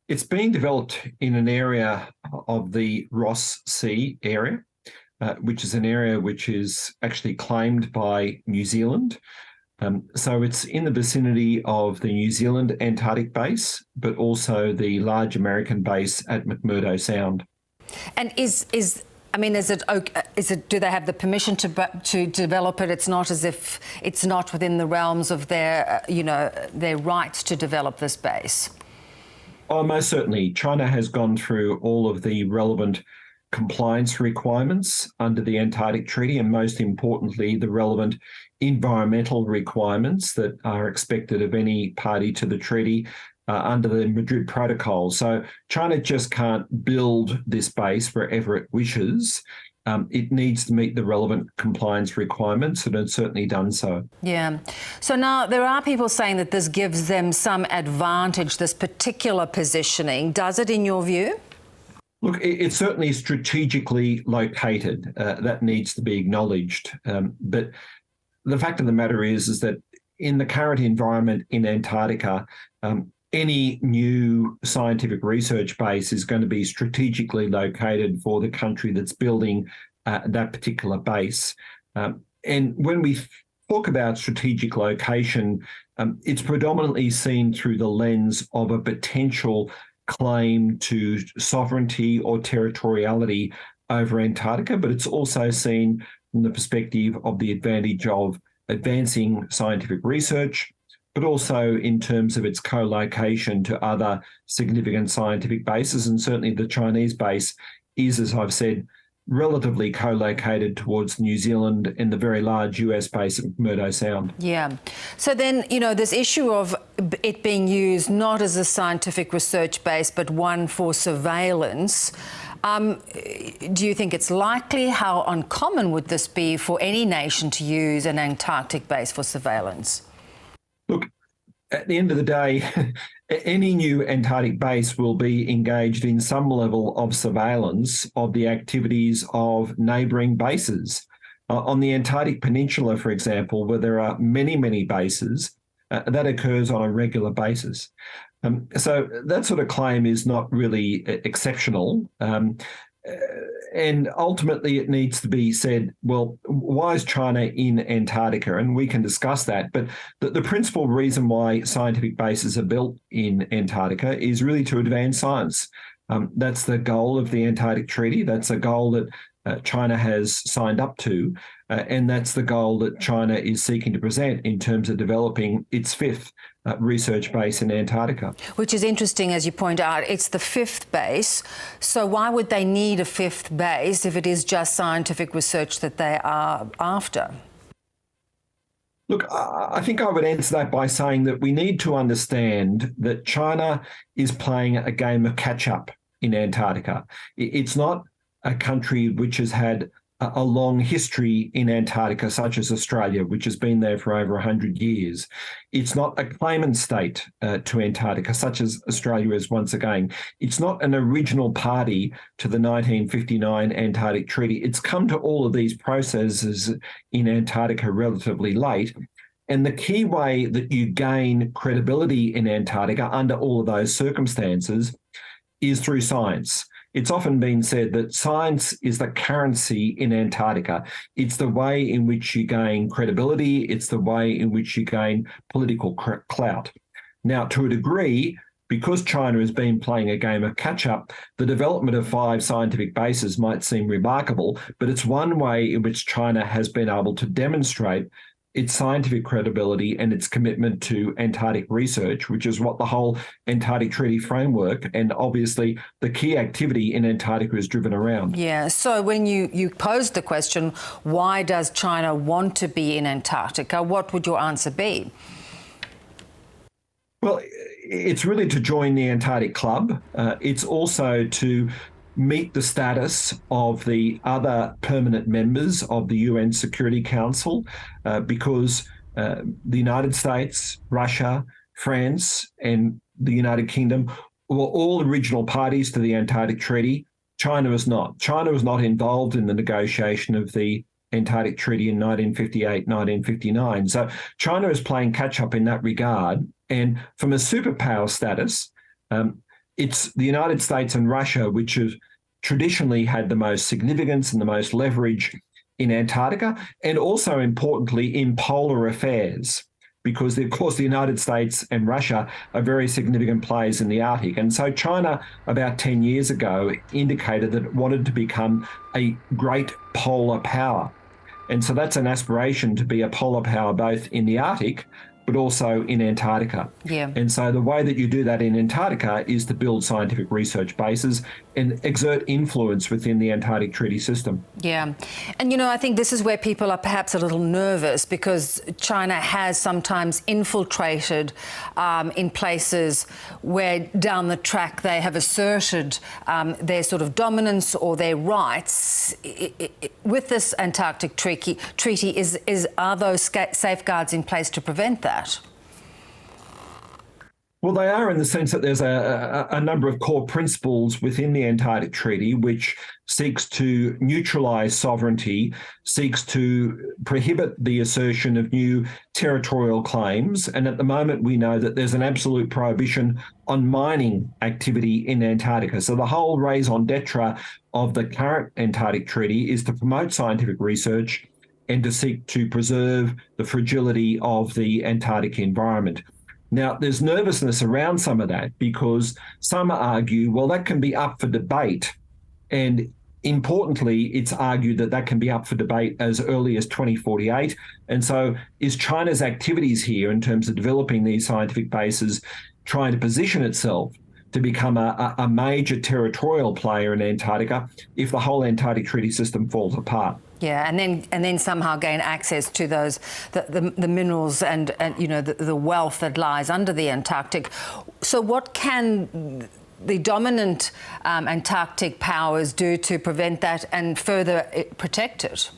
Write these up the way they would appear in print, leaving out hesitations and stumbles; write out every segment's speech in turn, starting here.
It's being developed in an area of the Ross Sea area, which is an area which is actually claimed by New Zealand. So it's in the vicinity of the New Zealand Antarctic base, but also the large American base at McMurdo Sound. And is it? Do they have the permission to develop it? It's not as if it's not within the realms of their, their rights to develop this base. Oh, most certainly. China has gone through all of the relevant compliance requirements under the Antarctic Treaty, and most importantly, the relevant environmental requirements that are expected of any party to the treaty under the Madrid Protocol. So China just can't build this base wherever it wishes. It needs to meet the relevant compliance requirements, and it's certainly done so. Yeah. So now there are people saying that this gives them some advantage, this particular positioning. Does it, in your view? Look, it's certainly strategically located. That needs to be acknowledged. But the fact of the matter is that in the current environment in Antarctica, any new scientific research base is going to be strategically located for the country that's building that particular base. And when we talk about strategic location, it's predominantly seen through the lens of a potential claim to sovereignty or territoriality over Antarctica, but it's also seen from the perspective of the advantage of advancing scientific research, but also in terms of its co-location to other significant scientific bases. And certainly the Chinese base is, as I've said, relatively co-located towards New Zealand and the very large US base at McMurdo Sound. Yeah. So then, this issue of it being used not as a scientific research base, but one for surveillance, do you think it's likely? How uncommon would this be for any nation to use an Antarctic base for surveillance? Look, at the end of the day, any new Antarctic base will be engaged in some level of surveillance of the activities of neighbouring bases. On the Antarctic Peninsula, for example, where there are many, many bases, that occurs on a regular basis. So that sort of claim is not really exceptional. And ultimately, it needs to be said, well, why is China in Antarctica? And we can discuss that. But the principal reason why scientific bases are built in Antarctica is really to advance science. That's the goal of the Antarctic Treaty. That's a goal that China has signed up to. And that's the goal that China is seeking to present in terms of developing its fifth research base in Antarctica. Which is interesting, as you point out, it's the fifth base. So why would they need a fifth base if it is just scientific research that they are after? Look, I think I would answer that by saying that we need to understand that China is playing a game of catch-up in Antarctica. It's not a country which has had a long history in Antarctica, such as Australia, which has been there for over 100 years. It's not a claimant state to Antarctica, such as Australia is once again. It's not an original party to the 1959 Antarctic Treaty. It's come to all of these processes in Antarctica relatively late. And the key way that you gain credibility in Antarctica under all of those circumstances is through science. It's often been said that science is the currency in Antarctica. It's the way in which you gain credibility. It's the way in which you gain political clout. Now, to a degree, because China has been playing a game of catch-up, the development of 5 scientific bases might seem remarkable, but it's one way in which China has been able to demonstrate its scientific credibility and its commitment to Antarctic research, which is what the whole Antarctic Treaty framework and obviously the key activity in Antarctica is driven around. Yeah, so when you posed the question, why does China want to be in Antarctica, what would your answer be? Well, it's really to join the Antarctic Club. It's also to meet the status of the other permanent members of the UN Security Council because the United States, Russia, France, and the United Kingdom were all original parties to the Antarctic Treaty. China was not. China was not involved in the negotiation of the Antarctic Treaty in 1958, 1959. So China is playing catch-up in that regard. And from a superpower status, it's the United States and Russia which have traditionally had the most significance and the most leverage in Antarctica, and also importantly in polar affairs, because of course the United States and Russia are very significant players in the Arctic. And so China, about 10 years ago, indicated that it wanted to become a great polar power. And so that's an aspiration, to be a polar power both in the Arctic but also in Antarctica. Yeah. And so the way that you do that in Antarctica is to build scientific research bases and exert influence within the Antarctic Treaty System. Yeah. And, I think this is where people are perhaps a little nervous, because China has sometimes infiltrated in places where down the track they have asserted their sort of dominance or their rights. With this Antarctic treaty, are those safeguards in place to prevent that? Well, they are, in the sense that there's a number of core principles within the Antarctic Treaty which seeks to neutralise sovereignty, seeks to prohibit the assertion of new territorial claims. And at the moment, we know that there's an absolute prohibition on mining activity in Antarctica. So the whole raison d'etre of the current Antarctic Treaty is to promote scientific research and to seek to preserve the fragility of the Antarctic environment. Now, there's nervousness around some of that, because some argue, well, that can be up for debate. And importantly, it's argued that that can be up for debate as early as 2048. And so is China's activities here in terms of developing these scientific bases trying to position itself to become a major territorial player in Antarctica if the whole Antarctic Treaty System falls apart? Yeah, and then somehow gain access to those the minerals and the wealth that lies under the Antarctic. So what can the dominant Antarctic powers do to prevent that and further protect it?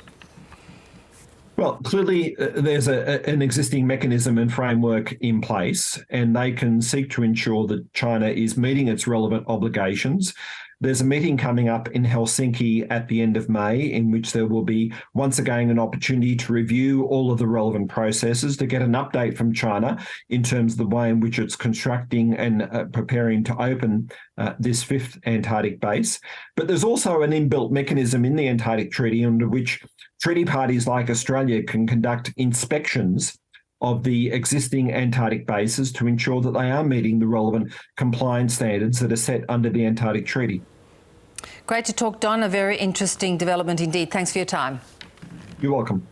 Well, clearly there's an existing mechanism and framework in place, and they can seek to ensure that China is meeting its relevant obligations. There's a meeting coming up in Helsinki at the end of May, in which there will be once again an opportunity to review all of the relevant processes, to get an update from China in terms of the way in which it's constructing and preparing to open this fifth Antarctic base. But there's also an inbuilt mechanism in the Antarctic Treaty under which treaty parties like Australia can conduct inspections of the existing Antarctic bases to ensure that they are meeting the relevant compliance standards that are set under the Antarctic Treaty. Great to talk, Don. A very interesting development indeed. Thanks for your time. You're welcome.